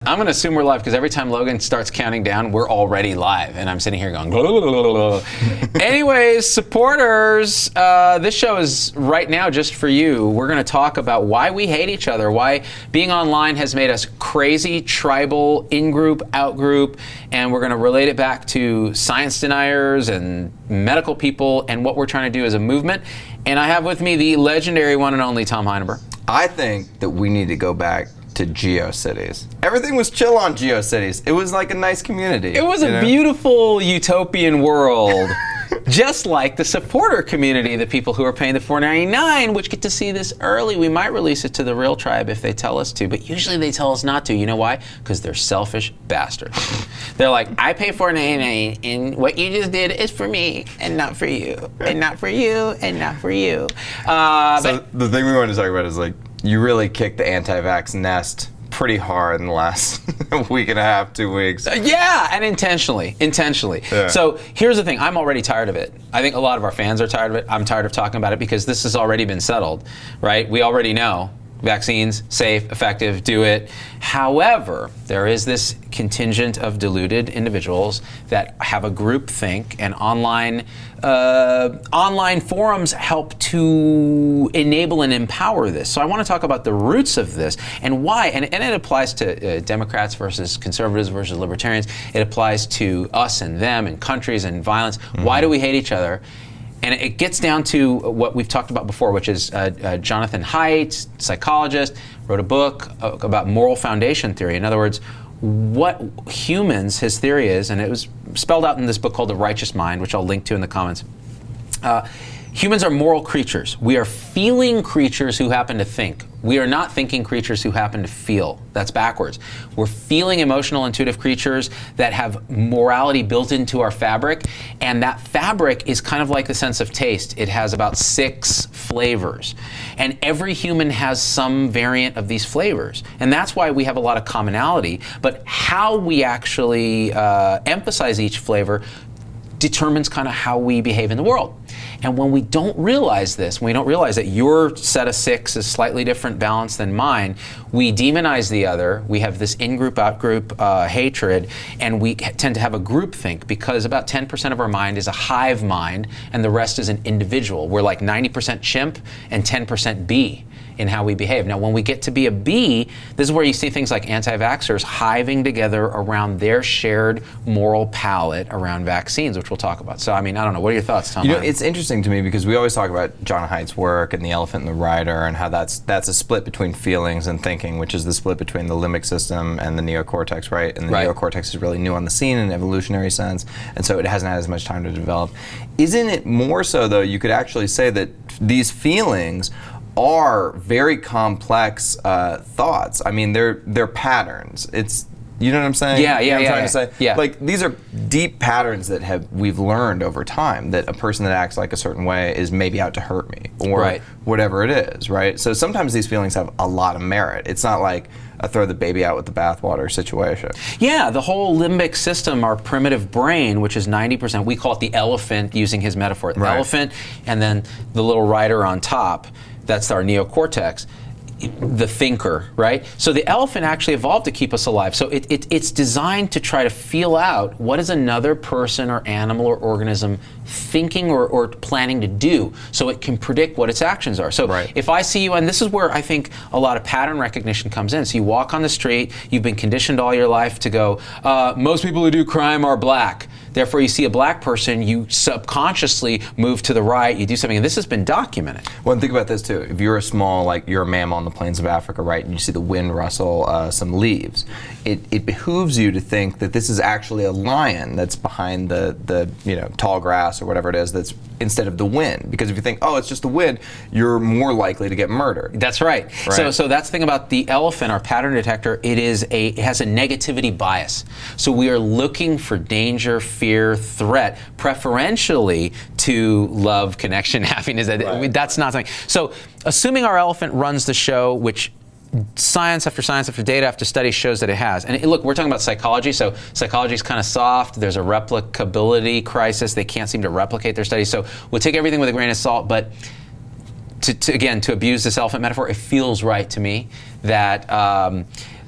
I'm going to assume we're live because every time Logan starts counting down, we're already live. And I'm sitting here going, blah, blah, blah, blah. Anyways, supporters, this show is right now just for you. We're going to talk about why we hate each other, why being online has made us crazy, tribal, in-group, out-group, and we're going to relate it back to science deniers and medical people and what we're trying to do as a movement. And I have with me the legendary one and only Tom Heineberg. I think that we need to go back to GeoCities. Everything was chill on GeoCities. It was like a nice community. It was a beautiful utopian world. Just like the supporter community, the people who are paying the $4.99, which get to see this early. We might release it to the real tribe if they tell us to, but usually they tell us not to. You know why? Because they're selfish bastards. They're like, I pay $4.99, and what you just did is for me, and not for you, and not for you, and not for you. So the thing we wanted to talk about is like, you really kicked the anti-vax nest pretty hard in the last week and a half, 2 weeks. Yeah, and intentionally. Yeah. So here's the thing, I'm already tired of it. I think a lot of our fans are tired of it. I'm tired of talking about it because this has already been settled, right? We already know vaccines, safe, effective, do it. However, there is this contingent of deluded individuals that have a group think, and online forums help to enable and empower this. So I want to talk about the roots of this and why, and it applies to Democrats versus conservatives versus libertarians. It applies to us and them and countries and violence. Mm-hmm. Why do we hate each other? And it gets down to what we've talked about before, which is Jonathan Haidt, psychologist, wrote a book about moral foundation theory. In other words, what humans, his theory is, and it was spelled out in this book called The Righteous Mind, which I'll link to in the comments. Humans are moral creatures. We are feeling creatures who happen to think. We are not thinking creatures who happen to feel. That's backwards. We're feeling emotional, intuitive creatures that have morality built into our fabric, and that fabric is kind of like the sense of taste. It has about 6 flavors, and every human has some variant of these flavors, and that's why we have a lot of commonality, but how we actually emphasize each flavor determines kind of how we behave in the world. And when we don't realize this, when we don't realize that your set of 6 is slightly different balance than mine, we demonize the other, we have this in-group, out-group hatred, and we tend to have a group think because about 10% of our mind is a hive mind and the rest is an individual. We're like 90% chimp and 10% bee in how we behave. Now, when we get to be a bee, this is where you see things like anti-vaxxers hiving together around their shared moral palette around vaccines, which we'll talk about. So, I mean, I don't know. What are your thoughts, Tom? You know, it's interesting to me because we always talk about John Haidt's work and the elephant and the rider and how that's a split between feelings and thinking, which is the split between the limbic system and the neocortex, right? And the neocortex is really new on the scene in an evolutionary sense, and so it hasn't had as much time to develop. Isn't it more so, though, you could actually say that these feelings are very complex thoughts. I mean, they're patterns. It's, you know what I'm saying? Yeah. I'm trying to say? Yeah. Like, these are deep patterns that we've learned over time, that a person that acts like a certain way is maybe out to hurt me, or whatever it is, right? So sometimes these feelings have a lot of merit. It's not like a throw the baby out with the bathwater situation. Yeah, the whole limbic system, our primitive brain, which is 90%, we call it the elephant, using his metaphor. The elephant, and then the little rider on top. That's our neocortex, the thinker, right? So the elephant actually evolved to keep us alive. So it's designed to try to feel out what is another person or animal or organism thinking or planning to do, so it can predict what its actions are. So if I see you, and this is where I think a lot of pattern recognition comes in. So you walk on the street, you've been conditioned all your life to go, most people who do crime are black. Therefore, you see a black person, you subconsciously move to the right, you do something, and this has been documented. Well, and think about this too. If you're a small, like you're a mammal on the plains of Africa, right, and you see the wind rustle some leaves, it behooves you to think that this is actually a lion that's behind the tall grass or whatever it is, that's instead of the wind. Because if you think, oh, it's just the wind, you're more likely to get murdered. That's right. So that's the thing about the elephant, our pattern detector. It has a negativity bias. So we are looking for danger, fear, threat, preferentially to love, connection, happiness. That's not something. So assuming our elephant runs the show, which science after science after data after study shows that it has. And look, we're talking about psychology, so psychology is kind of soft. There's a replicability crisis. They can't seem to replicate their studies. So we'll take everything with a grain of salt, but to abuse this elephant metaphor, it feels right to me that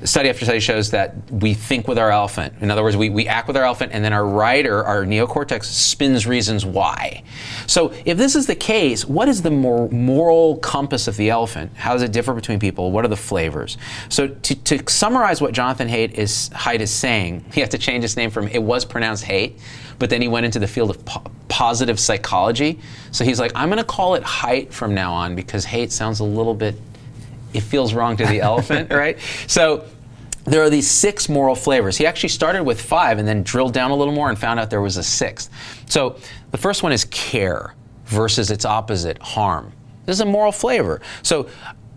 study after study shows that we think with our elephant. In other words, we act with our elephant, and then our rider, our neocortex, spins reasons why. So if this is the case, what is the moral compass of the elephant? How does it differ between people? What are the flavors? So to summarize what Jonathan Haidt is saying, he had to change his name from, it was pronounced hate, but then he went into the field of positive psychology. So he's like, I'm going to call it height from now on because hate sounds a little bit, it feels wrong to the elephant, right? So there are these 6 moral flavors. He actually started with 5 and then drilled down a little more and found out there was a 6th. So the first one is care versus its opposite, harm. This is a moral flavor. So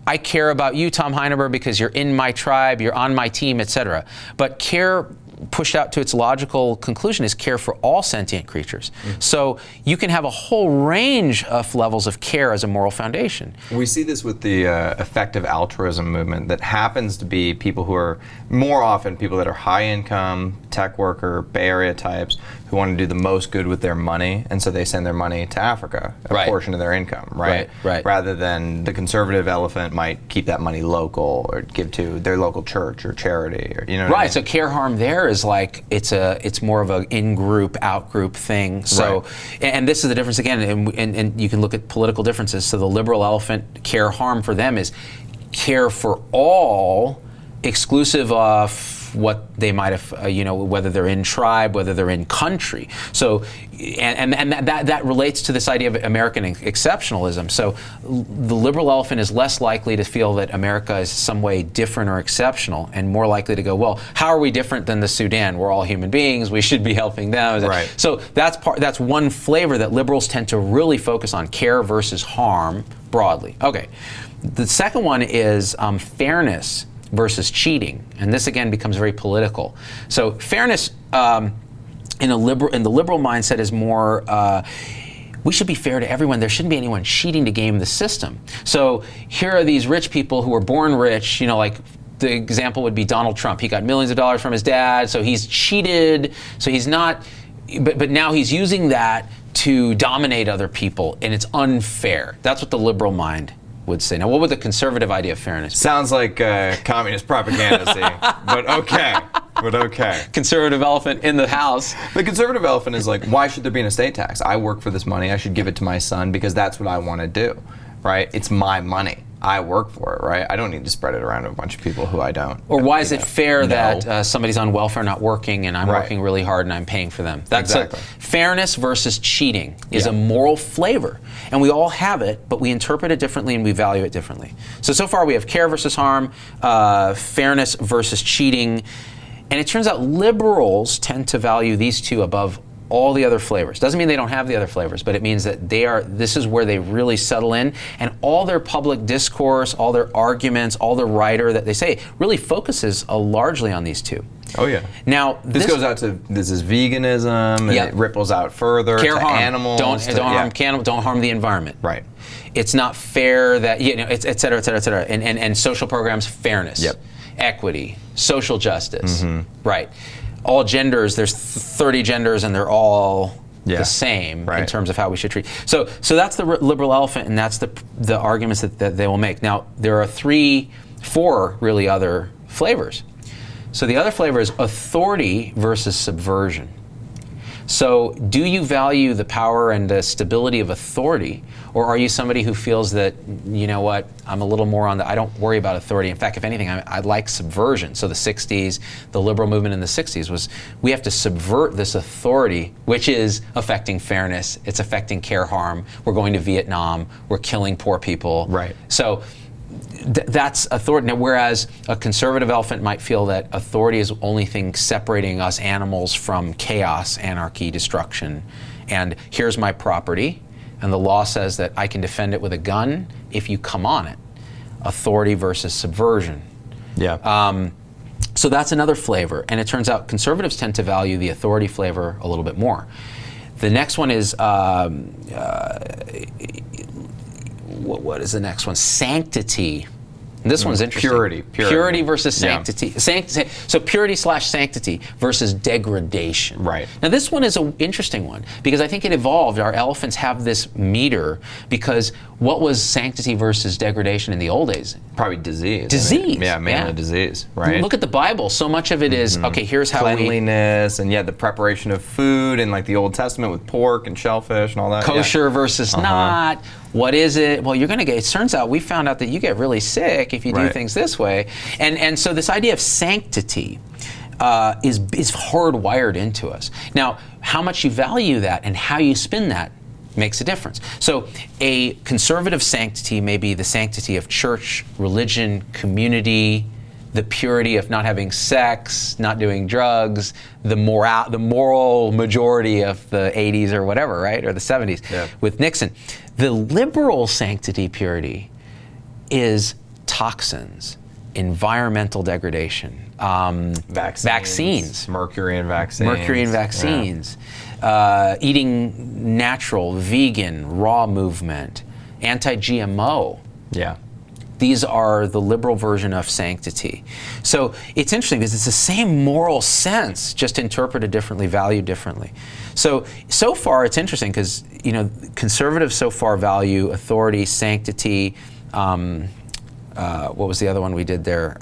I care about you, Tom Heineberg, because you're in my tribe, you're on my team, etc. But care pushed out to its logical conclusion is care for all sentient creatures. So you can have a whole range of levels of care as a moral foundation. We see this with the effective altruism movement that happens to be people who are more often people that are high income, tech worker, Bay Area types who want to do the most good with their money, and so they send their money to Africa, a portion of their income, right? Rather than the conservative elephant might keep that money local or give to their local church or charity, or, you know what I mean? So care harm there is like it's more of an in-group, out-group thing. So and this is the difference again, and you can look at political differences. So the liberal elephant, care harm for them is care for all, exclusive of what they might have, whether they're in tribe, whether they're in country. So, and that relates to this idea of American exceptionalism. So the liberal elephant is less likely to feel that America is some way different or exceptional, and more likely to go, well, how are we different than the Sudan? We're all human beings. We should be helping them. Right. So that's one flavor that liberals tend to really focus on, care versus harm broadly. Okay. The second one is fairness versus cheating, and this again becomes very political. So fairness in the liberal mindset is more we should be fair to everyone. There shouldn't be anyone cheating to game the system. So here are these rich people who were born rich, like the example would be Donald Trump. He got millions of dollars from his dad, so he's cheated, so he's not, but now he's using that to dominate other people, and it's unfair. That's what the liberal mind would say. Now, what would the conservative idea of fairness be? Sounds like communist propaganda, but okay. Conservative elephant in the house. The conservative elephant is like, why should there be an estate tax? I work for this money. I should give it to my son because that's what I want to do, right? It's my money. I work for it, right? I don't need to spread it around to a bunch of people who I don't. Or why is it fair that somebody's on welfare not working and I'm working really hard and I'm paying for them? That's exactly. Fairness versus cheating is a moral flavor. And we all have it, but we interpret it differently and we value it differently. So far we have care versus harm, fairness versus cheating. And it turns out liberals tend to value these two above all the other flavors. Doesn't mean they don't have the other flavors, but it means that this is where they really settle in, and all their public discourse, all their arguments, all the writer that they say really focuses largely on these two. Oh yeah. Now this goes out to, this is veganism, and it ripples out further to animals. Don't harm the environment. Right. It's not fair that, et cetera, et cetera, et cetera. And social programs, fairness, equity, social justice, right. All genders, there's 30 genders and they're all the same in terms of how we should treat. So that's the liberal elephant, and that's the arguments that they will make. Now, there are 4 really other flavors. So the other flavor is authority versus subversion. So do you value the power and the stability of authority, or are you somebody who feels that, I'm a little more on I don't worry about authority. In fact, if anything, I like subversion. So the 60s, the liberal movement in the 60s was, we have to subvert this authority, which is affecting fairness, it's affecting care harm, we're going to Vietnam, we're killing poor people. Right. So that's authority. Now, whereas a conservative elephant might feel that authority is the only thing separating us animals from chaos, anarchy, destruction, and here's my property, and the law says that I can defend it with a gun if you come on it. Authority versus subversion. Yeah. So that's another flavor, and it turns out conservatives tend to value the authority flavor a little bit more. The next one is what is the next one? Sanctity. This one's interesting. Purity versus sanctity. So purity/sanctity versus degradation. Right. Now this one is an interesting one because I think it evolved. Our elephants have this meter because what was sanctity versus degradation in the old days? Probably disease. Disease. Mainly disease, right? Look at the Bible. So much of it is, okay, here's how cleanliness, and the preparation of food, and like the Old Testament with pork and shellfish and all that. Kosher versus not. What is it? Well, you're going to get, it turns out, we found out that you get really sick if you do things this way. And so this idea of sanctity is hardwired into us. Now, how much you value that and how you spin that makes a difference. So a conservative sanctity may be the sanctity of church, religion, community, the purity of not having sex, not doing drugs, the moral majority of the 80s or whatever, right? Or the 70s with Nixon. The liberal sanctity purity is toxins, environmental degradation, vaccines. Mercury in vaccines. Eating natural, vegan, raw movement, anti-GMO. Yeah. These are the liberal version of sanctity. So it's interesting because it's the same moral sense, just interpreted differently, valued differently. So far it's interesting because, conservatives so far value authority, sanctity. What was the other one we did there?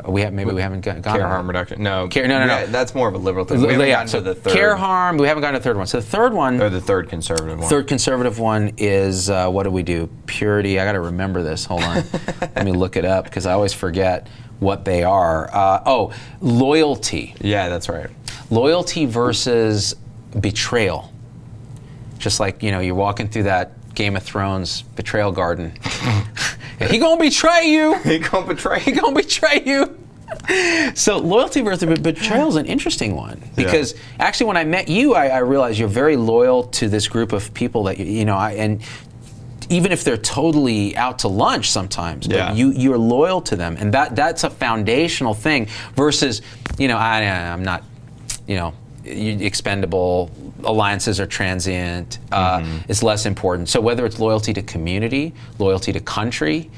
We haven't gone care harm reduction. No. No. That's more of a liberal thing. We haven't gotten to the third. Care harm. We haven't gotten to the third one. So the third one, or the third conservative one. Third conservative one is what do we do? Purity. I got to remember this. Hold on. Let me look it up because I always forget what they are. Loyalty. Yeah, that's right. Loyalty versus betrayal. Just like you're walking through that Game of Thrones betrayal garden. He gonna betray you. He gonna betray you. So loyalty versus betrayal is an interesting one because actually when I met you, I realized you're very loyal to this group of people that and even if they're totally out to lunch sometimes, but you're loyal to them, and that's a foundational thing. Versus I'm not expendable. Alliances are transient. It's less important. So whether it's loyalty to community, loyalty to country,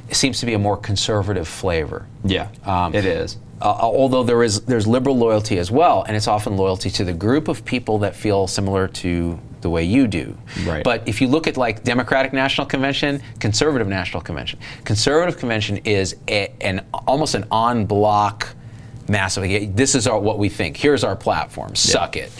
it seems to be a more conservative flavor. Yeah, it is. Although there's liberal loyalty as well, and it's often loyalty to the group of people that feel similar to the way you do. Right. But if you look at like Democratic National Convention, Conservative National Convention, Conservative Convention is almost an en bloc massive. This is what we think. Here's our platform. Suck it.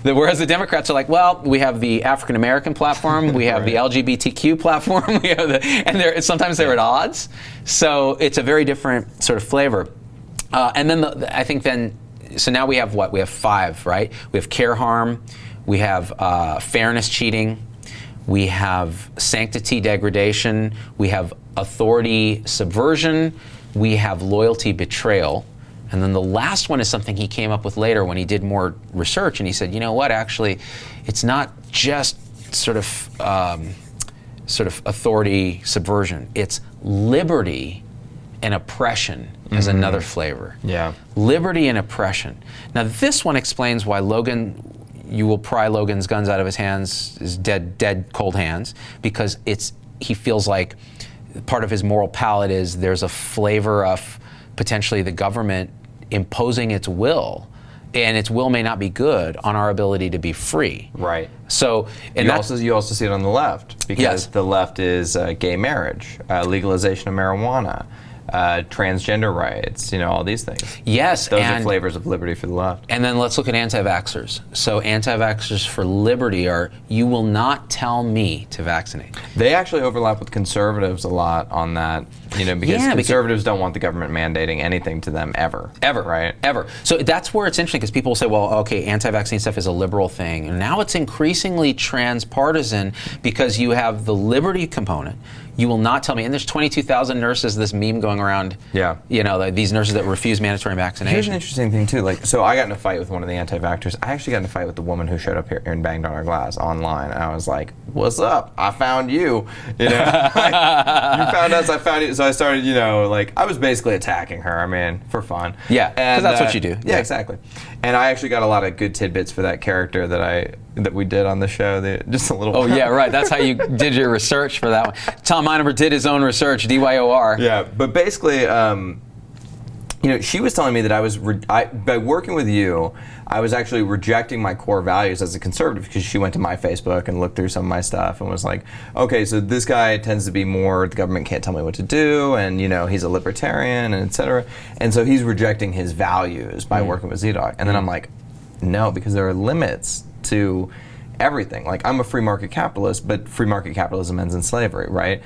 Whereas the Democrats are like, well, we have the African American platform, we have the LGBTQ platform, we have sometimes they're at odds. So it's a very different sort of flavor. And then so now we have what? We have 5, right? We have care harm, we have fairness cheating, we have sanctity degradation, we have authority subversion, we have loyalty betrayal. And then the last one is something he came up with later when he did more research, and he said, you know what, actually, it's not just sort of authority subversion. It's liberty and oppression as another flavor. Yeah. Liberty and oppression. Now this one explains why you will pry Logan's guns out of his hands, his dead cold hands, because he feels like part of his moral palate is there's a flavor of potentially the government imposing its will, and its will may not be good on our ability to be free. Right. So, and you also see it on the left, because the left is gay marriage, legalization of marijuana, transgender rights, all these things. Yes. Those are flavors of liberty for the left. And then let's look at anti-vaxxers. So anti-vaxxers for liberty are, you will not tell me to vaccinate. They actually overlap with conservatives a lot on that, because conservatives don't want the government mandating anything to them ever. Ever. Right? Ever. So that's where it's interesting, because people say, well, okay, anti-vaccine stuff is a liberal thing. And now it's increasingly transpartisan because you have the liberty component. You will not tell me, and there's 22,000 nurses, this meme going around, these nurses that refuse mandatory vaccination. Here's an interesting thing too, so I got in a fight with one of the anti-vaxxers. I actually got in a fight with the woman who showed up here and banged on our glass online, and I was like, what's up? I found you. You found us, I found you. So I started, I was basically attacking her, for fun. Yeah, because that's what you do. Yeah, exactly. And I actually got a lot of good tidbits for that character that we did on the show. Just a little. Oh yeah, right. That's how you did your research for that one. Tom Meinemer did his own research, DYOR. Yeah, but basically, she was telling me that I was, by working with you, I was actually rejecting my core values as a conservative, because she went to my Facebook and looked through some of my stuff and was like, okay, so this guy tends to be more, the government can't tell me what to do, and he's a libertarian, and et cetera. And so he's rejecting his values by working with ZDogg. And then I'm like, no, because there are limits to everything. Like, I'm a free market capitalist, but free market capitalism ends in slavery, right?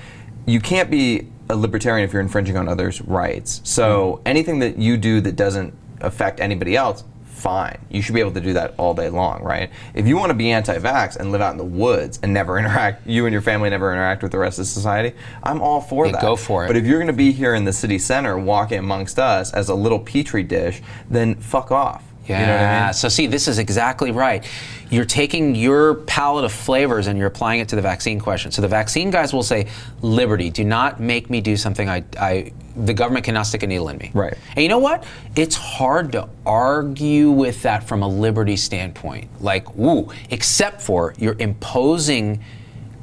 You can't be a libertarian if you're infringing on others' rights. So anything that you do that doesn't affect anybody else, fine. You should be able to do that all day long, right? If you want to be anti-vax and live out in the woods and never interact, you and your family never interact with the rest of society, I'm all for that. Go for it. But if you're going to be here in the city center walking amongst us as a little petri dish, then fuck off. Yeah. You know what I mean? So see, this is exactly right. You're taking your palette of flavors and you're applying it to the vaccine question. So the vaccine guys will say, liberty, do not make me do something the government cannot stick a needle in me. Right. And you know what? It's hard to argue with that from a liberty standpoint. Like, woo, except for you're imposing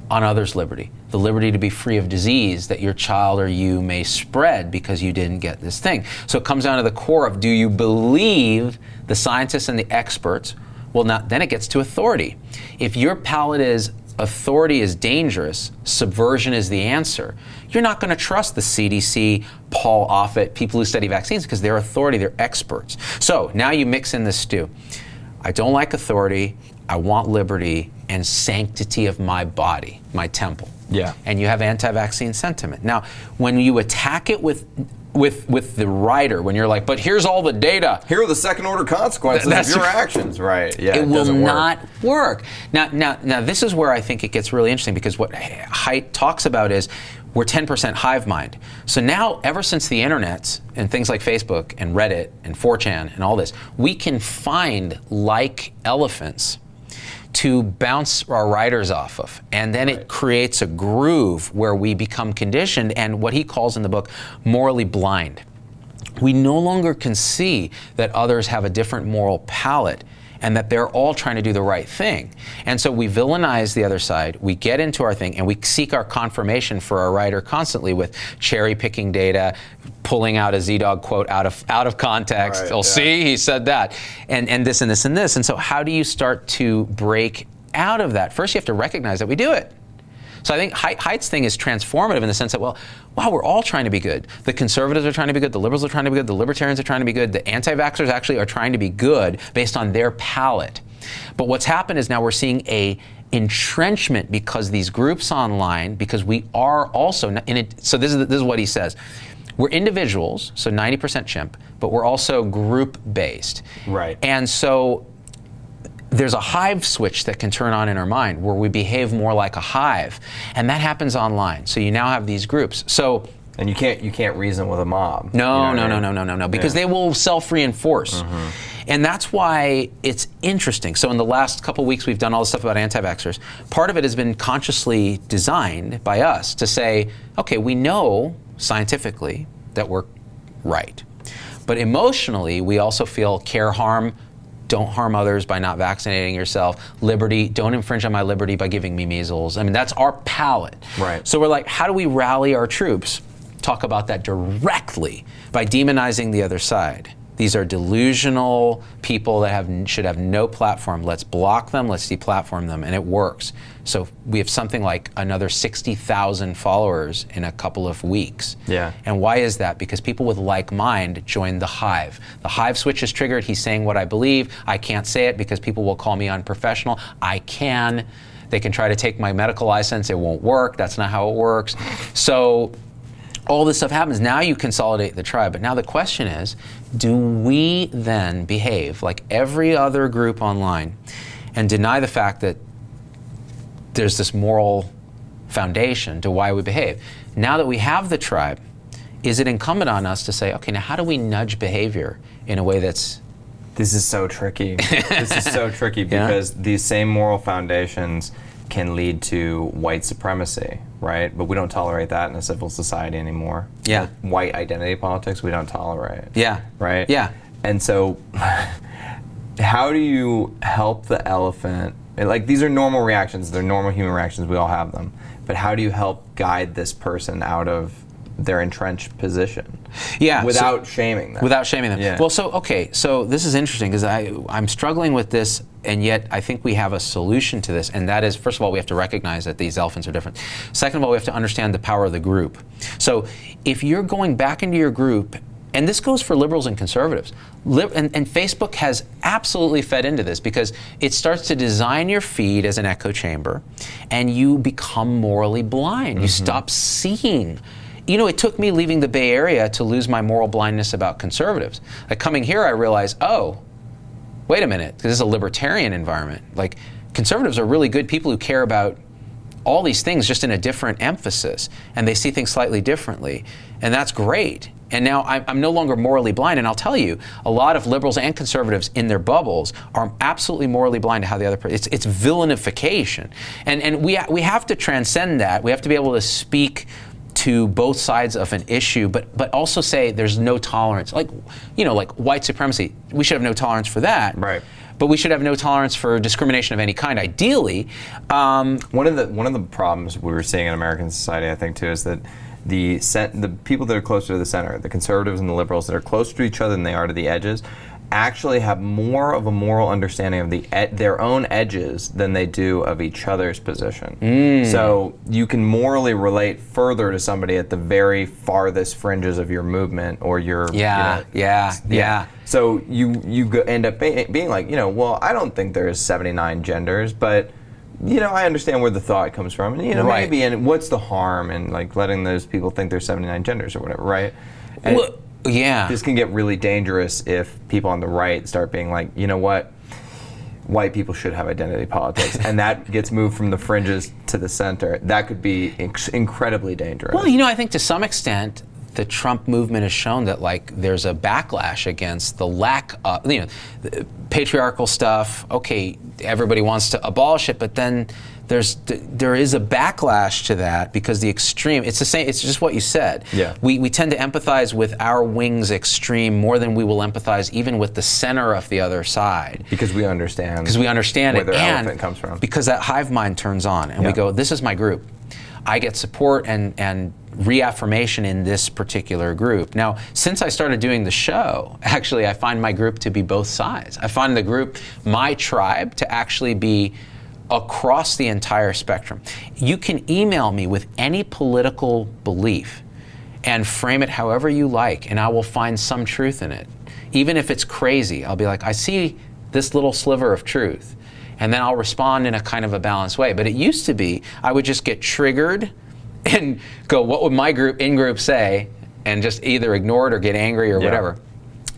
on others' liberty. The liberty to be free of disease that your child or you may spread because you didn't get this thing. So it comes down to the core of, do you believe the scientists and the experts? Well, now, then it gets to authority. If your palette is authority is dangerous, subversion is the answer, you're not going to trust the CDC, Paul Offit, people who study vaccines, because they're authority, they're experts. So now you mix in this stew. I don't like authority, I want liberty and sanctity of my body, my temple. Yeah. And you have anti-vaccine sentiment. Now, when you attack it with the writer, when you're like, but here's all the data. Here are the second order consequences of your actions. Right. Yeah. It will not work. Now, this is where I think it gets really interesting, because what Haidt talks about is we're 10% hive mind. So now, ever since the internet and things like Facebook and Reddit and 4chan and all this, we can find like elephants to bounce our riders off of. And then it creates a groove where we become conditioned and what he calls in the book, morally blind. We no longer can see that others have a different moral palette and that they're all trying to do the right thing. And so we villainize the other side, we get into our thing, and we seek our confirmation for our writer constantly with cherry-picking data, pulling out a ZDogg quote out of context. Right, Well, see, he said that, and this and this and this. And so how do you start to break out of that? First, you have to recognize that we do it. So I think Haidt's thing is transformative in the sense that, well, wow, we're all trying to be good. The conservatives are trying to be good, the liberals are trying to be good, the libertarians are trying to be good, the anti-vaxxers actually are trying to be good based on their palette. But what's happened is now we're seeing a entrenchment because these groups online, because we are also in it. So this is what he says. We're individuals, so 90% chimp, but we're also group-based. Right. And so there's a hive switch that can turn on in our mind where we behave more like a hive, and that happens online. So you now have these groups. So and you can't reason with a mob. No, because they will self-reinforce. Mm-hmm. And that's why it's interesting. So in the last couple of weeks, we've done all this stuff about anti-vaxxers. Part of it has been consciously designed by us to say, okay, we know scientifically that we're right. But emotionally, we also feel care, harm, don't harm others by not vaccinating yourself. Liberty, don't infringe on my liberty by giving me measles. I mean, that's our palette. Right. So we're like, how do we rally our troops? Talk about that directly by demonizing the other side. These are delusional people that should have no platform. Let's block them, let's deplatform them, and it works. So we have something like another 60,000 followers in a couple of weeks. Yeah. And why is that? Because people with like mind join the hive. The hive switch is triggered. He's saying what I believe. I can't say it because people will call me unprofessional. I can. They can try to take my medical license. It won't work. That's not how it works. So all this stuff happens. Now you consolidate the tribe. But now the question is, do we then behave like every other group online and deny the fact that there's this moral foundation to why we behave? Now that we have the tribe, is it incumbent on us to say, okay, now how do we nudge behavior in a way that's... This is so tricky. This is so tricky because these same moral foundations can lead to white supremacy, right? But we don't tolerate that in a civil society anymore. Yeah. White identity politics, we don't tolerate. Yeah. Right? Yeah. And so how do you help the elephant? Like, these are normal reactions. They're normal human reactions. We all have them. But how do you help guide this person out of their entrenched position? Yeah. Without shaming them. Without shaming them. Yeah. Well, so this is interesting because I'm struggling with this, and yet I think we have a solution to this, and that is, first of all, we have to recognize that these elephants are different. Second of all, we have to understand the power of the group. So if you're going back into your group, and this goes for liberals and conservatives, and Facebook has absolutely fed into this because it starts to design your feed as an echo chamber, and you become morally blind. You stop seeing. You know, it took me leaving the Bay Area to lose my moral blindness about conservatives. Like coming here, I realized, oh, wait a minute, because this is a libertarian environment. Like conservatives are really good people who care about all these things just in a different emphasis, and they see things slightly differently, and that's great. And now I'm no longer morally blind, and I'll tell you, a lot of liberals and conservatives in their bubbles are absolutely morally blind to how the other person, it's villainification. And we have to transcend that. We have to be able to speak to both sides of an issue, but also say there's no tolerance. Like, you know, like white supremacy, we should have no tolerance for that. Right. But we should have no tolerance for discrimination of any kind, ideally. One of the problems we were seeing in American society, I think, too, is that the people that are closer to the center, the conservatives and the liberals that are closer to each other than they are to the edges, actually have more of a moral understanding of their own edges than they do of each other's position. So you can morally relate further to somebody at the very farthest fringes of your movement or your yeah. So you end up being like, you know, well, I don't think there's 79 genders, but you know, I understand where the thought comes from, and you know, right. maybe, and what's the harm in like letting those people think there's 79 genders or whatever, right? And well, yeah. This can get really dangerous if people on the right start being like, you know what, white people should have identity politics, and that gets moved from the fringes to the center. That could be incredibly dangerous. Well, you know, I think to some extent, the Trump movement has shown that like there's a backlash against the lack of, you know, the patriarchal stuff. Okay, everybody wants to abolish it, but then there is a backlash to that because the extreme, it's the same, it's just what you said. Yeah. We tend to empathize with our wing's extreme more than we will empathize even with the center of the other side. Because we understand. Because we understand where it. their And elephant comes from. because that hive mind turns on and we go, this is my group. I get support and reaffirmation in this particular group. Now, since I started doing the show, actually I find my group to be both sides. I find the group, my tribe, to actually be across the entire spectrum. You can email me with any political belief and frame it however you like, and I will find some truth in it. Even if it's crazy, I'll be like, I see this little sliver of truth. And then I'll respond in a kind of a balanced way. But it used to be, I would just get triggered and go, what would my in-group say? And just either ignore it or get angry or whatever.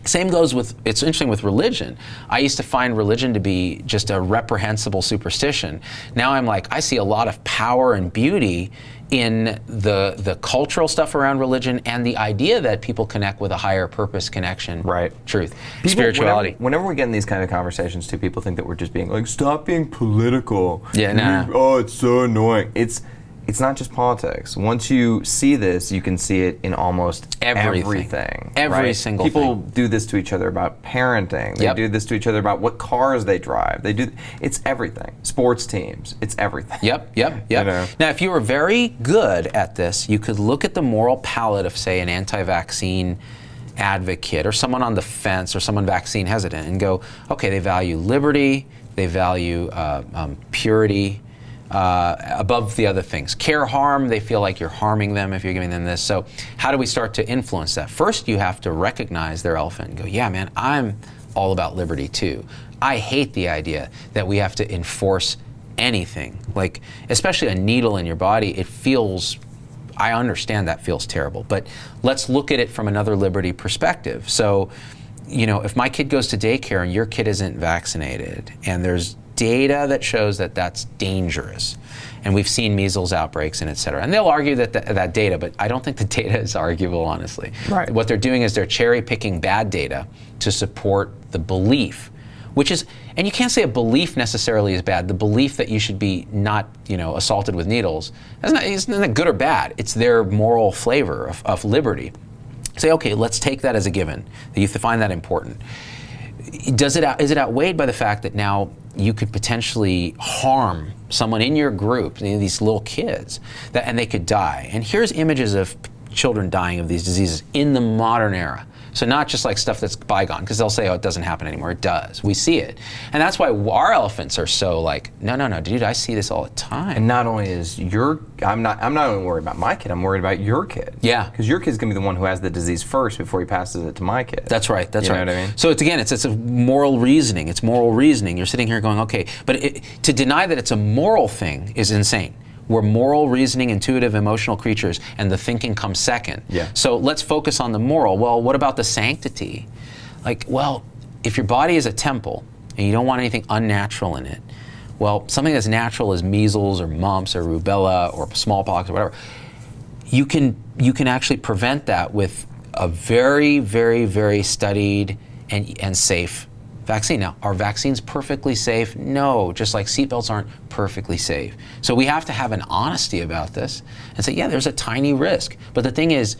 Same goes with, it's interesting with religion. I used to find religion to be just a reprehensible superstition. Now I'm like, I see a lot of power and beauty in the cultural stuff around religion and the idea that people connect with a higher purpose, connection, truth, spirituality. Whenever we get in these kind of conversations too, people think that we're just being like, stop being political. Yeah, no. Oh, it's so annoying. It's not just politics. Once you see this, you can see it in almost everything. Every single thing. People do this to each other about parenting. They do this to each other about what cars they drive. It's everything. Sports teams. It's everything. Yep. You know? Now, if you were very good at this, you could look at the moral palette of, say, an anti-vaccine advocate or someone on the fence or someone vaccine hesitant and go, okay, they value liberty, they value purity, above the other things. Care harm, they feel like you're harming them if you're giving them this. So how do we start to influence that? First, you have to recognize their elephant and go, yeah, man, I'm all about liberty too. I hate the idea that we have to enforce anything. Like, especially a needle in your body, it feels, I understand that feels terrible, but let's look at it from another liberty perspective. So, you know, if my kid goes to daycare and your kid isn't vaccinated and there's data that shows that that's dangerous, and we've seen measles outbreaks and et cetera. And they'll argue that data, but I don't think the data is arguable, honestly. Right. What they're doing is they're cherry picking bad data to support the belief, which is, and you can't say a belief necessarily is bad. The belief that you should be not, you know, assaulted with needles, it's not good or bad. It's their moral flavor of liberty. Say, okay, let's take that as a given, that you find that important. Is it outweighed by the fact that now you could potentially harm someone in your group, these little kids, and they could die? And here's images of children dying of these diseases in the modern era. So not just like stuff that's bygone, because they'll say, oh, it doesn't happen anymore. It does. We see it. And that's why our elephants are so like, no, dude, I see this all the time. And not only is I'm not only worried about my kid, I'm worried about your kid. Yeah. Because your kid's going to be the one who has the disease first before he passes it to my kid. That's right. That's right. You know what I mean? So it's a moral reasoning. It's moral reasoning. You're sitting here going, okay, but to deny that it's a moral thing is insane. We're moral, reasoning, intuitive, emotional creatures, and the thinking comes second. Yeah. So let's focus on the moral. Well, what about the sanctity? Like, well, if your body is a temple and you don't want anything unnatural in it, well, something that's natural is measles or mumps or rubella or smallpox or whatever. You can actually prevent that with a very, very, very studied and safe vaccine. Now, are vaccines perfectly safe? No, just like seatbelts aren't perfectly safe. So we have to have an honesty about this and say, yeah, there's a tiny risk. But the thing is,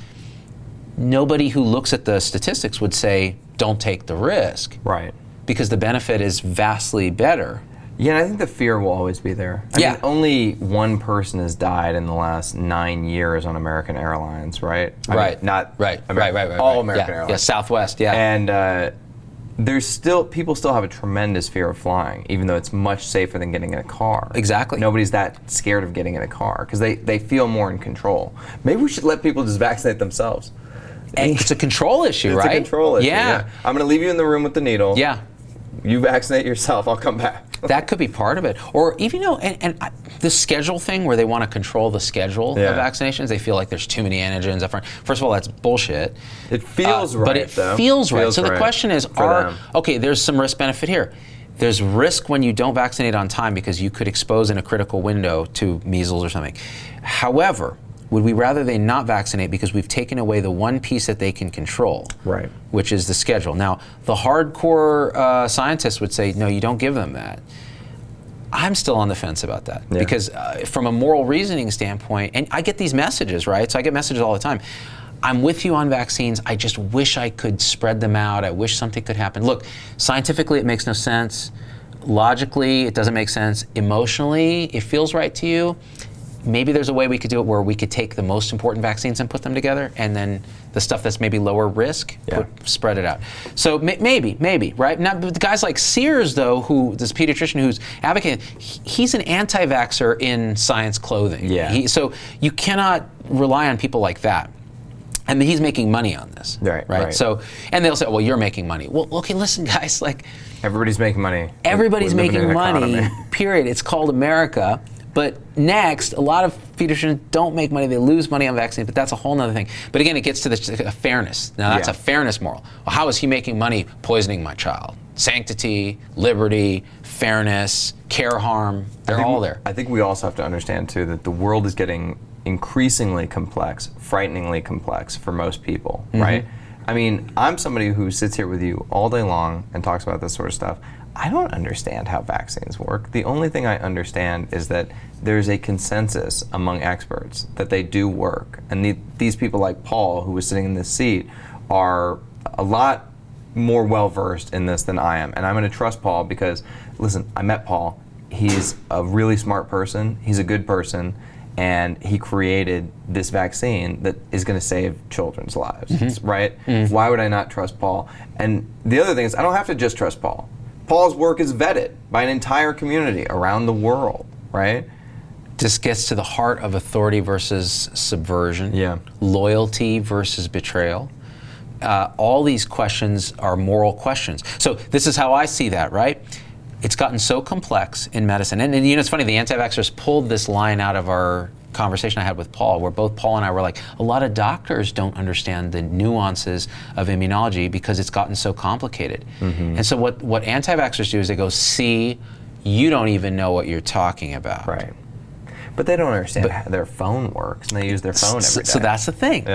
nobody who looks at the statistics would say, don't take the risk. Right. Because the benefit is vastly better. Yeah, and I think the fear will always be there. I mean, only one person has died in the last 9 years on American Airlines, right? Right. Right. All American Airlines. Yeah, Southwest, yeah. And people still have a tremendous fear of flying, even though it's much safer than getting in a car. Exactly. Nobody's that scared of getting in a car because they feel more in control. Maybe we should let people just vaccinate themselves. It's a control issue, right? It's a control issue. Yeah. I'm going to leave you in the room with the needle. Yeah. You vaccinate yourself. I'll come back. That could be part of it. Or even, the schedule thing where they want to control the schedule of vaccinations, they feel like there's too many antigens up front. First of all, that's bullshit. It feels right, but it feels right. So the question is, okay, there's some risk benefit here. There's risk when you don't vaccinate on time because you could expose in a critical window to measles or something. However, would we rather they not vaccinate because we've taken away the one piece that they can control, right? Which is the schedule. Now, the hardcore scientists would say, no, you don't give them that. I'm still on the fence about that because from a moral reasoning standpoint, and I get these messages, right? So I get messages all the time. I'm with you on vaccines. I just wish I could spread them out. I wish something could happen. Look, scientifically, it makes no sense. Logically, it doesn't make sense. Emotionally, it feels right to you. Maybe there's a way we could do it where we could take the most important vaccines and put them together, and then the stuff that's maybe lower risk, spread it out. So maybe, right? Now, the guys like Sears, though, this pediatrician who's advocating, he's an anti-vaxxer in science clothing. Yeah. So you cannot rely on people like that. And he's making money on this, right? So, and they'll say, well, you're making money. Well, okay, listen, guys, like... Everybody's making money. Everybody's making money, period. It's called America. But next, a lot of pediatricians don't make money. They lose money on vaccines, but that's a whole other thing. But again, it gets to the fairness. Now, that's a fairness moral. Well, how is he making money poisoning my child? Sanctity, liberty, fairness, care harm, they're all there. I think we also have to understand, too, that the world is getting increasingly complex, frighteningly complex for most people, right? I mean, I'm somebody who sits here with you all day long and talks about this sort of stuff. I don't understand how vaccines work. The only thing I understand is that there's a consensus among experts that they do work. And these people like Paul, who was sitting in this seat, are a lot more well-versed in this than I am. And I'm going to trust Paul because, listen, I met Paul. He's a really smart person. He's a good person. And he created this vaccine that is going to save children's lives, right? Why would I not trust Paul? And the other thing is, I don't have to just trust Paul. Paul's work is vetted by an entire community around the world, right? This gets to the heart of authority versus subversion, loyalty versus betrayal. All these questions are moral questions. So this is how I see that, right? It's gotten so complex in medicine. And it's funny, the anti-vaxxers pulled this line out of our conversation I had with Paul, where both Paul and I were like, a lot of doctors don't understand the nuances of immunology because it's gotten so complicated. And so what anti-vaxxers do is they go, see, you don't even know what you're talking about. Right. But they don't understand how their phone works, and they use their phone every day. So that's the thing.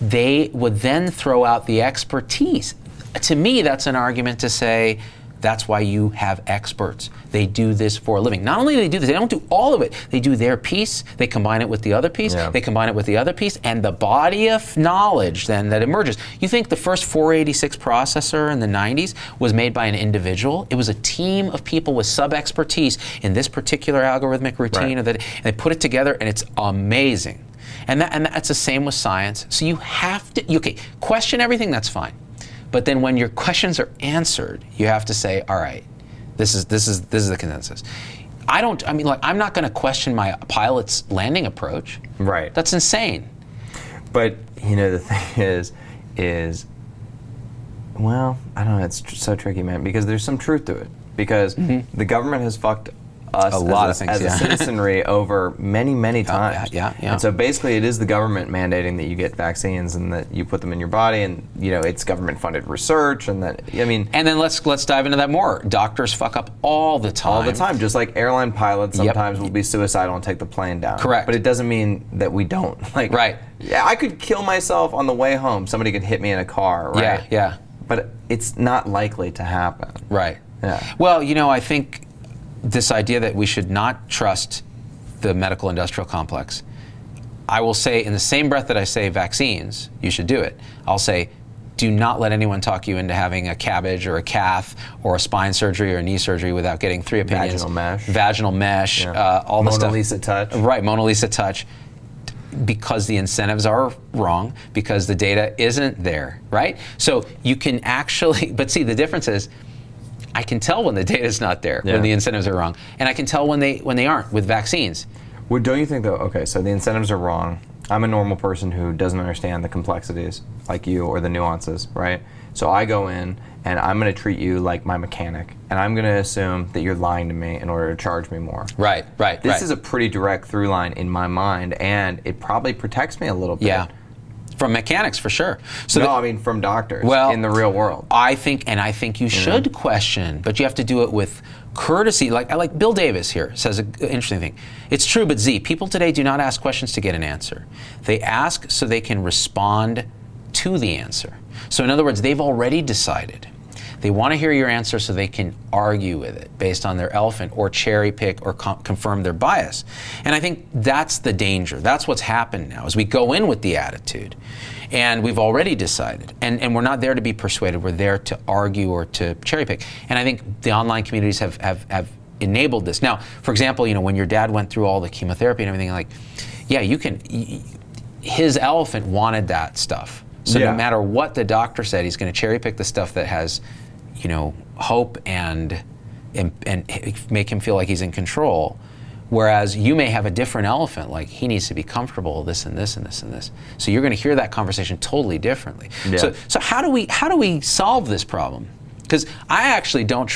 They would then throw out the expertise. To me, that's an argument to say, that's why you have experts. They do this for a living. Not only do they do this, they don't do all of it. They do their piece, they combine it with the other piece, they combine it with the other piece, and the body of knowledge then that emerges. You think the first 486 processor in the 90s was made by an individual? It was a team of people with sub-expertise in this particular algorithmic routine, and they put it together, and it's amazing. And that's the same with science. So you have to, okay, question everything, that's fine. But then when your questions are answered, you have to say, all right, this is the consensus. I'm not going to question my pilot's landing approach. Right. That's insane. But, the thing is, well, I don't know, it's so tricky, man, because there's some truth to it. Because the government has fucked us as a citizenry over many times. Yeah. And so basically it is the government mandating that you get vaccines and that you put them in your body, and it's government funded research, and that, and then let's dive into that more. Doctors fuck up all the time. All the time, just like airline pilots sometimes will be suicidal and take the plane down. Correct. But it doesn't mean that we don't. Right. Yeah, I could kill myself on the way home. Somebody could hit me in a car, right? Yeah. But it's not likely to happen. Right. Yeah. Well, I think this idea that we should not trust the medical industrial complex, I will say in the same breath that I say vaccines, you should do it, I'll say, do not let anyone talk you into having a cabbage or a cath or a spine surgery or a knee surgery without getting 3 opinions. Vaginal mesh, all the stuff. Mona Lisa touch. Right, Mona Lisa touch. Because the incentives are wrong, because the data isn't there, right? So you can actually, but see, the difference is, I can tell when the data is not there, when the incentives are wrong, and I can tell when they aren't with vaccines. Well, don't you think though? Okay, so the incentives are wrong. I'm a normal person who doesn't understand the complexities like you or the nuances, right? So I go in and I'm going to treat you like my mechanic, and I'm going to assume that you're lying to me in order to charge me more. Right. This is a pretty direct through line in my mind, and it probably protects me a little bit. Yeah. From mechanics, for sure. So I mean from doctors in the real world. I think you should question, but you have to do it with courtesy. Like Bill Davis here says an interesting thing. It's true, but people today do not ask questions to get an answer. They ask so they can respond to the answer. So in other words, they've already decided. They want to hear your answer so they can argue with it based on their elephant or cherry pick or confirm their bias. And I think that's the danger. That's what's happened now, is we go in with the attitude and we've already decided. And we're not there to be persuaded. We're there to argue or to cherry pick. And I think the online communities have enabled this. Now, for example, when your dad went through all the chemotherapy and everything, his elephant wanted that stuff. So no matter what the doctor said, he's going to cherry pick the stuff that has hope and make him feel like he's in control. Whereas you may have a different elephant, like he needs to be comfortable, this and this and this and this. So you're going to hear that conversation totally differently. Yeah. So how do we solve this problem? Because I don't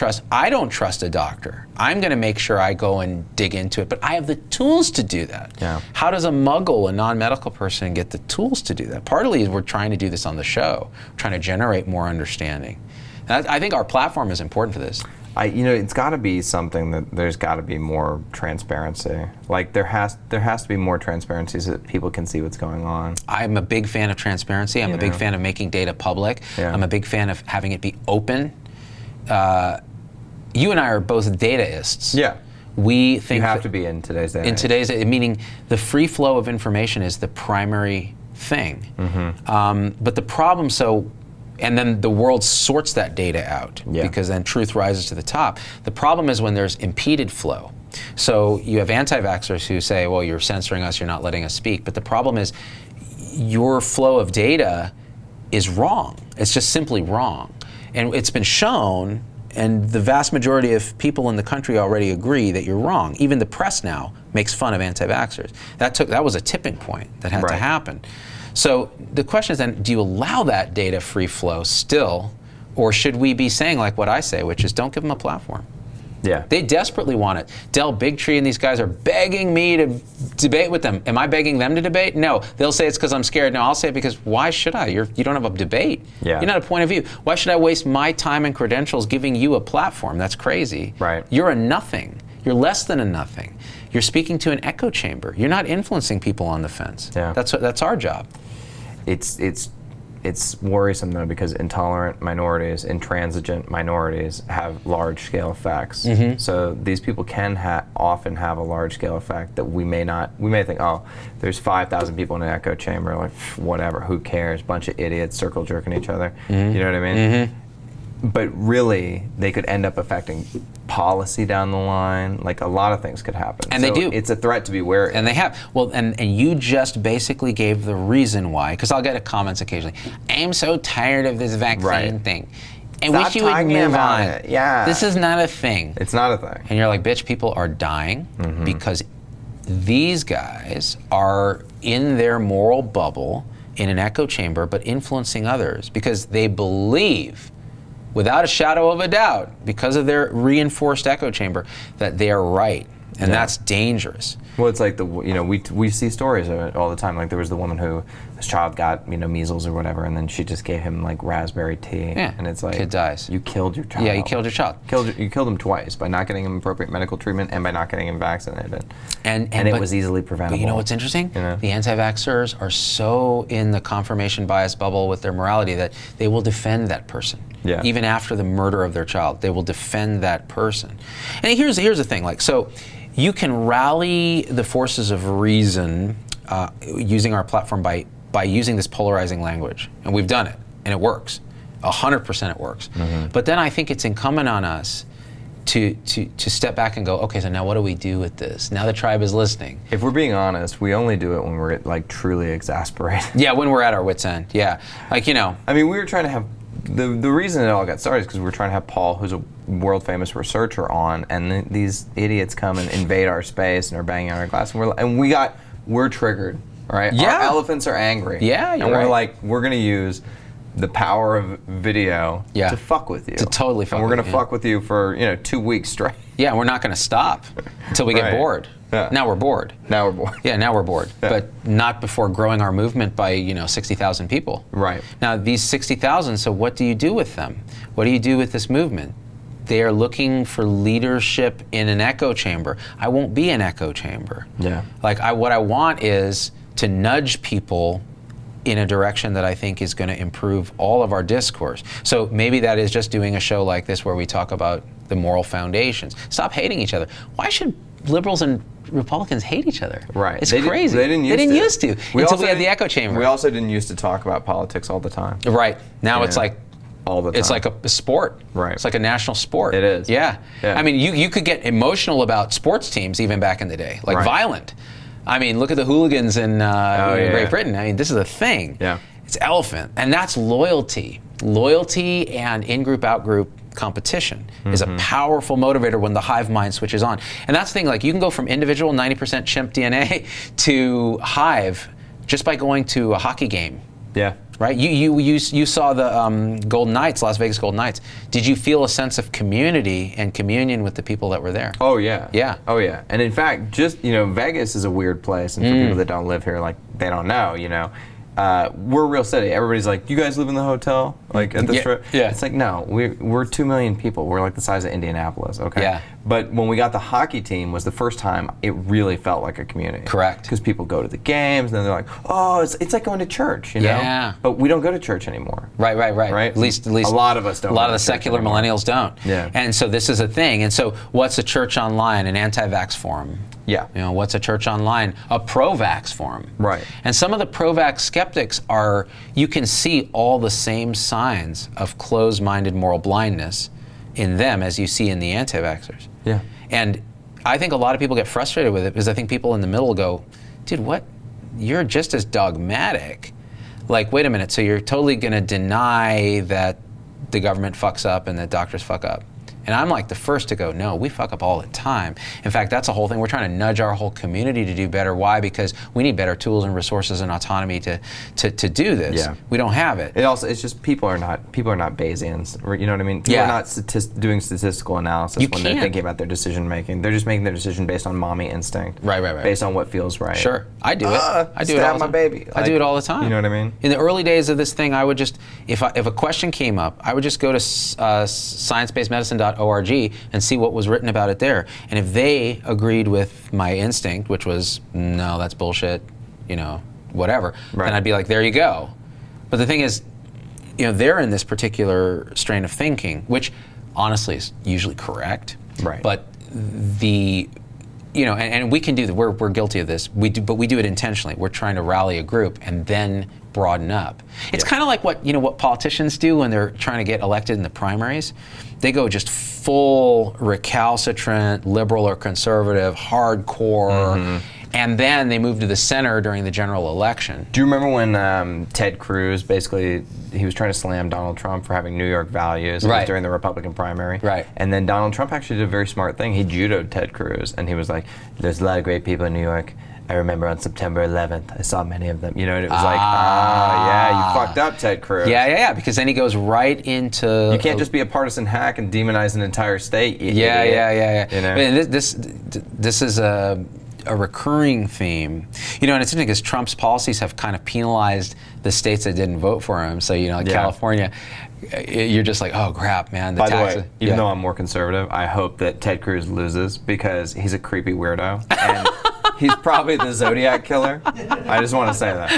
trust a doctor. I'm going to make sure I go and dig into it, but I have the tools to do that. Yeah. How does a muggle, a non-medical person, get the tools to do that? Partly we're trying to do this on the show, trying to generate more understanding. And I think our platform is important for this. It's got to be something that there's got to be more transparency. Like there has to be more transparency so that people can see what's going on. I'm a big fan of transparency. I'm a big fan of making data public. Yeah. I'm a big fan of having it be open. You and I are both dataists. Yeah. We think you have to be in today's day. In today's day, meaning the free flow of information is the primary thing. Mm-hmm. But the problem, and then the world sorts that data out because then truth rises to the top. The problem is when there's impeded flow. So you have anti-vaxxers who say, well, you're censoring us, you're not letting us speak. But the problem is your flow of data is wrong. It's just simply wrong. And it's been shown, and the vast majority of people in the country already agree that you're wrong. Even the press now makes fun of anti-vaxxers. That was a tipping point that had to happen. So the question is then, do you allow that data free flow still, or should we be saying like what I say, which is don't give them a platform? Yeah. They desperately want it. Del Bigtree and these guys are begging me to debate with them. Am I begging them to debate? No. They'll say it's because I'm scared. No, I'll say it because why should I? You don't have a debate. Yeah. You're not a point of view. Why should I waste my time and credentials giving you a platform? That's crazy. Right. You're a nothing. You're less than a nothing. You're speaking to an echo chamber. You're not influencing people on the fence. Yeah. That's our job. It's worrisome though, because intolerant minorities, intransigent minorities have large-scale effects. Mm-hmm. So these people can often have a large-scale effect that we may think, oh, there's 5,000 people in an echo chamber, like whatever, who cares? Bunch of idiots circle jerking each other. Mm-hmm. You know what I mean? but really, they could end up affecting policy down the line. Like, a lot of things could happen. And so they do. It's a threat to be wary. And they have. Well, and you just basically gave the reason why, because I'll get comments occasionally. I'm so tired of this vaccine thing. I wish you would move on. Yeah. This is not a thing. It's not a thing. And you're like, bitch, people are dying because these guys are in their moral bubble in an echo chamber, but influencing others because they believe, without a shadow of a doubt, because of their reinforced echo chamber, that they are right. And that's dangerous. Well, it's like we see stories of it all the time. Like, there was the woman whose child got measles or whatever, and then she just gave him like raspberry tea. Yeah. And it's like, kid dies. You killed your child. Yeah, you killed your child. You killed him twice by not getting him appropriate medical treatment and by not getting him vaccinated. And it was easily preventable. But you know what's interesting? The anti-vaxxers are so in the confirmation bias bubble with their morality that they will defend that person. Yeah. Even after the murder of their child, they will defend that person. And here's the thing, like, so you can rally the forces of reason using our platform by using this polarizing language. And we've done it, and it works. 100% it works. But then I think it's incumbent on us to step back and go, okay, so now what do we do with this? Now the tribe is listening. If we're being honest, we only do it when we're like truly exasperated. Yeah, when we're at our wits' end. Yeah, like, I mean, we were trying to have the reason it all got started is because we were trying to have Paul, who's a world famous researcher, on, and these idiots come and invade our space and are banging on our glass, and we're triggered, right? Yeah. Our elephants are angry. Yeah, and we're like, we're gonna use the power of video to fuck with you. To totally fuck with you. And we're gonna fuck with you for 2 weeks straight. Yeah, we're not gonna stop until we get bored. Yeah. Now we're bored. Now we're bored. Yeah, now we're bored. Yeah. But not before growing our movement by 60,000 people. Right. Now these 60,000. So what do you do with them? What do you do with this movement? They are looking for leadership in an echo chamber. I won't be an echo chamber. Yeah. Like, what I want is to nudge people in a direction that I think is going to improve all of our discourse. So maybe that is just doing a show like this where we talk about the moral foundations. Stop hating each other. Why should liberals and Republicans hate each other? Right. It's crazy. They didn't used to. Until we had the echo chamber. We also didn't used to talk about politics all the time. Right. Now it's like all the time. It's like a sport. Right. It's like a national sport. It is. Yeah. I mean, you could get emotional about sports teams even back in the day, like violent. I mean, look at the hooligans in Great Britain. I mean, this is a thing. Yeah. It's elephant, and that's loyalty. Loyalty and in-group, out-group competition is a powerful motivator when the hive mind switches on. And that's the thing, like, you can go from individual 90% chimp DNA to hive just by going to a hockey game. Yeah. Right? You saw the Golden Knights, Las Vegas Golden Knights. Did you feel a sense of community and communion with the people that were there? Oh, yeah. Yeah. Oh, yeah. And in fact, just, Vegas is a weird place. And for people that don't live here, like, they don't know, we're a real city. Everybody's like, you guys live in the hotel? Like, at the strip? Yeah. It's like, no, we're 2 million people. We're like the size of Indianapolis, okay? Yeah. But when we got the hockey team was the first time it really felt like a community. Correct. Because people go to the games, and then they're like, oh, it's like going to church, Yeah. But we don't go to church anymore. Right. Right? At least a lot of us don't. A lot of the secular millennials don't. Yeah. And so this is a thing. And so what's a church online? An anti-vax forum. Yeah. What's a church online? A pro-vax forum. Right. And some of the pro-vax skeptics you can see all the same signs of closed-minded moral blindness in them as you see in the anti-vaxxers. Yeah. And I think a lot of people get frustrated with it because I think people in the middle go, dude, what? You're just as dogmatic. Like, wait a minute, so you're totally going to deny that the government fucks up and that doctors fuck up. And I'm like the first to go, no, we fuck up all the time. In fact, that's the whole thing. We're trying to nudge our whole community to do better. Why? Because we need better tools and resources and autonomy to do this. Yeah. We don't have it. It's just people are not Bayesians. You know what I mean? People are not doing statistical analysis when they're thinking about their decision making. They're just making their decision based on mommy instinct. Right. Based on what feels right. Sure, I do it. I do it all the time. Stab my baby. I do it all the time. You know what I mean? In the early days of this thing, I would just, if a question came up, I would just go to sciencebasedmedicine.org and see what was written about it there. And if they agreed with my instinct, which was, no, that's bullshit, whatever, then I'd be like, there you go. But the thing is, they're in this particular strain of thinking, which honestly is usually correct. Right. But and we can do that. We're guilty of this. But we do it intentionally. We're trying to rally a group and then broaden up. It's kind of like what politicians do when they're trying to get elected in the primaries. They go just full recalcitrant, liberal or conservative, hardcore, and then they move to the center during the general election. Do you remember when Ted Cruz basically, he was trying to slam Donald Trump for having New York values during the Republican primary? Right. And then Donald Trump actually did a very smart thing. He judoed Ted Cruz, and he was like, there's a lot of great people in New York. I remember on September 11th, I saw many of them. And it was like, yeah, you fucked up, Ted Cruz. Yeah, because then he goes right into... You can't just be a partisan hack and demonize an entire state, you Yeah. idiot. This is a recurring theme. And it's interesting because Trump's policies have kind of penalized the states that didn't vote for him. So, California, you're just like, oh crap, man. By the way, even though I'm more conservative, I hope that Ted Cruz loses because he's a creepy weirdo. And he's probably the Zodiac killer. I just want to say that.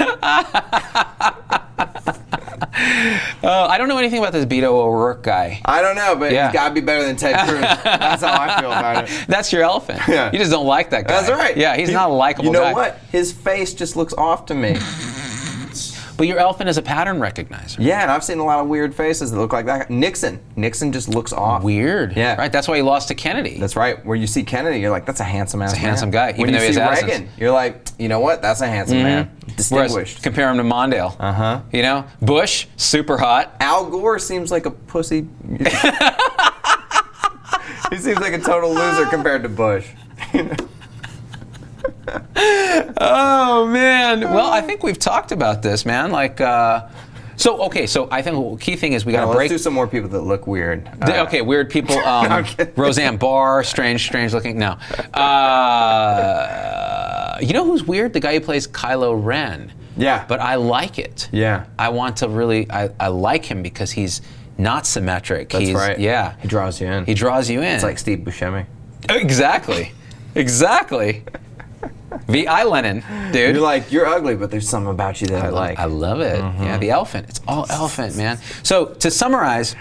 I don't know anything about this Beto O'Rourke guy. I don't know, but he's got to be better than Ted Cruz. That's how I feel about it. That's your elephant. Yeah. You just don't like that guy. That's right. Yeah, he's not a likable guy. You know what? His face just looks off to me. But your elephant is a pattern recognizer. Yeah, and I've seen a lot of weird faces that look like that. Nixon just looks off. Weird. Yeah. Right, that's why he lost to Kennedy. That's right. Where you see Kennedy, you're like, that's a handsome ass man. That's a handsome guy, even when though you he see has Reagan, you're like, you know what? That's a handsome man. Distinguished. Whereas, compare him to Mondale. Bush, super hot. Al Gore seems like a pussy. He seems like a total loser compared to Bush. Oh man! Well, I think we've talked about this, man. So I think the key thing is we got to break. Let's do some more people that look weird. Okay, weird people. Roseanne Barr, strange looking. No. You know who's weird? The guy who plays Kylo Ren. Yeah. But I like it. Yeah. I want to really. I like him because he's not symmetric. That's right. Yeah. He draws you in. It's like Steve Buscemi. Exactly. V.I. Lenin, dude. You're like, you're ugly, but there's something about you that I like. I love it. Yeah, the elephant. It's all elephant, man. So to summarize,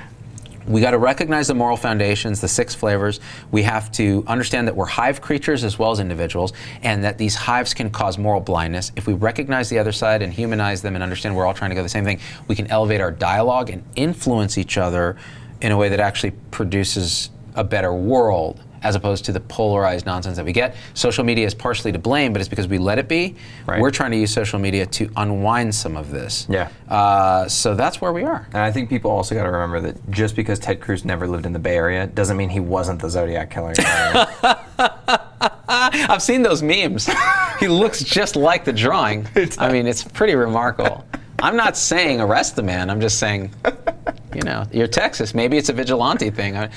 we got to recognize the moral foundations, the 6 flavors. We have to understand that we're hive creatures as well as individuals, and that these hives can cause moral blindness. If we recognize the other side and humanize them and understand we're all trying to go the same thing, we can elevate our dialogue and influence each other in a way that actually produces a better world, as opposed to the polarized nonsense that we get. Social media is partially to blame, but it's because we let it be. Right. We're trying to use social media to unwind some of this. Yeah. So that's where we are. And I think people also got to remember that just because Ted Cruz never lived in the Bay Area doesn't mean he wasn't the Zodiac killer. I've seen those memes. He looks just like the drawing. I mean, it's pretty remarkable. I'm not saying arrest the man. I'm just saying, you're Texas. Maybe it's a vigilante thing.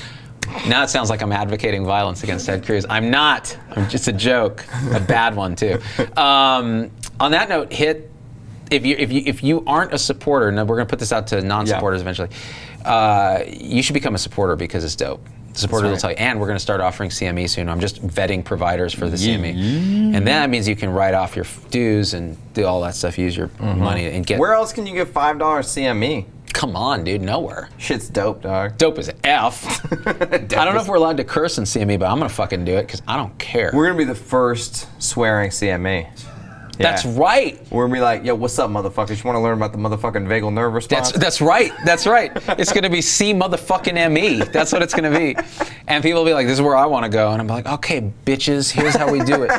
Now it sounds like I'm advocating violence against Ted Cruz. I'm not. I'm just a joke, a bad one too. On that note, if you aren't a supporter, and we're going to put this out to non-supporters eventually, you should become a supporter because it's dope. The supporters will tell you, and we're going to start offering CME soon. I'm just vetting providers for the CME, and then that means you can write off your dues and do all that stuff. Use your money and get. Where else can you get $5 CME? Come on, dude, nowhere. Shit's dope, dog. Dope as F. I don't know if we're allowed to curse in CME, but I'm going to fucking do it because I don't care. We're going to be the first swearing CME. Yeah. That's right. We're going to be like, yo, what's up, motherfuckers? You want to learn about the motherfucking vagal nerve response? That's right. It's going to be C motherfucking M-E. That's what it's going to be. And people will be like, this is where I want to go. And I'm like, okay, bitches, here's how we do it.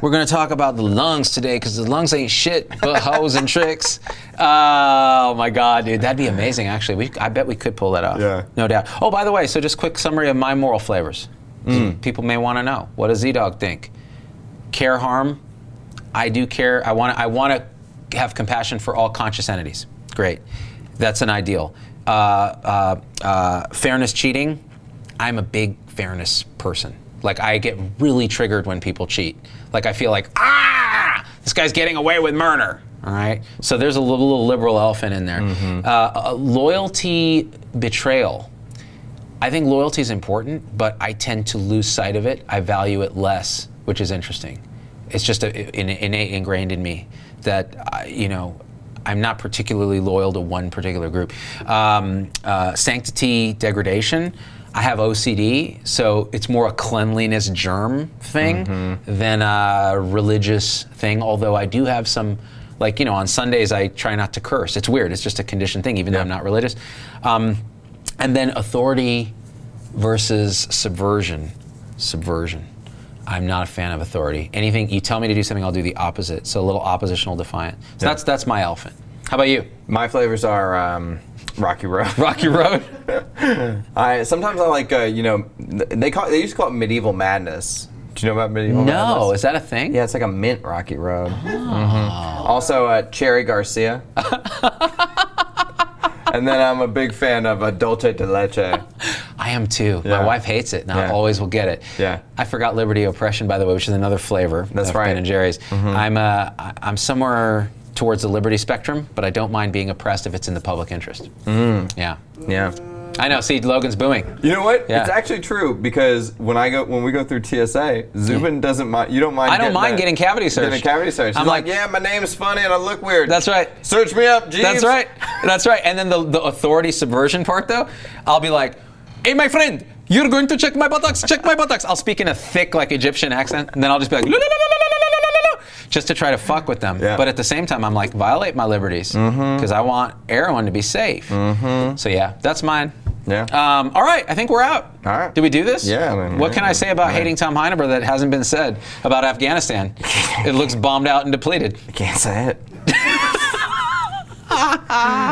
We're going to talk about the lungs today because the lungs ain't shit but hoes and tricks. Oh, my God, dude. That'd be amazing, actually. I bet we could pull that off. Yeah. No doubt. Oh, by the way, so just quick summary of my moral flavors. People may want to know. What does Z-Dog think? Care harm? I do care. I want to have compassion for all conscious entities. Great. That's an ideal. Fairness cheating? I'm a big fairness person. Like, I get really triggered when people cheat. Like, I feel like, this guy's getting away with murder. All right? So there's a little liberal elephant in there. Loyalty, betrayal. I think loyalty is important, but I tend to lose sight of it. I value it less, which is interesting. It's just innate, ingrained in me that, I'm not particularly loyal to one particular group. Sanctity, degradation. I have OCD, so it's more a cleanliness germ thing than a religious thing, although I do have some Like, on Sundays I try not to curse. It's weird. It's just a conditioned thing, even though I'm not religious. And then authority versus subversion. Subversion. I'm not a fan of authority. Anything, you tell me to do something, I'll do the opposite. So a little oppositional defiant. So that's my elephant. How about you? My flavors are Rocky Road. Rocky Road? Sometimes I like, they used to call it medieval madness. Do you know about medieval madness? No, is that a thing? Yeah, it's like a mint Rocky Road. Also, Cherry Garcia. And then I'm a big fan of Dulce de Leche. I am too. Yeah. My wife hates it, and I always will get it. Yeah. I forgot Liberty Oppression, by the way, which is another flavor of Ben and Jerry's. I'm somewhere towards the liberty spectrum, but I don't mind being oppressed if it's in the public interest. Yeah. Yeah. I know. See, Logan's booming. You know what? Yeah. It's actually true, because when we go through TSA, Zubin doesn't mind. You don't mind. I don't mind getting cavity searched. Getting a cavity search. I'm He's like, yeah, my name's funny and I look weird. That's right. Search me up, Jeeves. That's right. That's right. And then the authority subversion part, though, I'll be like, hey, my friend, you're going to check my buttocks. Check my buttocks. I'll speak in a thick, like, Egyptian accent, and then I'll just be like, la, la, la, la, la, la, la, just to try to fuck with them. Yeah. But at the same time, I'm like, violate my liberties, because I want everyone to be safe. So yeah, that's mine. Yeah. All right, I think we're out. All right. Did we do this? Yeah. I mean, what can I say about hating Tom Heineber that hasn't been said about Afghanistan? It looks bombed out and depleted. I can't say it.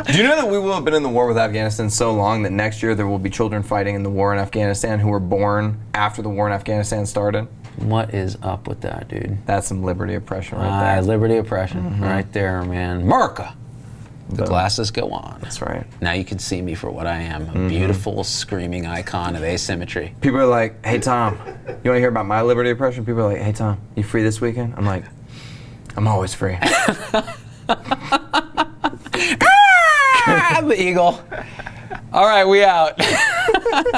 Do you know that we will have been in the war with Afghanistan so long that next year there will be children fighting in the war in Afghanistan who were born after the war in Afghanistan started? What is up with that, dude? That's some liberty oppression right there. Liberty oppression, right there, man. America. The glasses go on. That's right. Now you can see me for what I am, a beautiful, screaming icon of asymmetry. People are like, hey, Tom, you want to hear about my liberty oppression? People are like, hey, Tom, you free this weekend? I'm like, I'm always free. The eagle. All right, we out.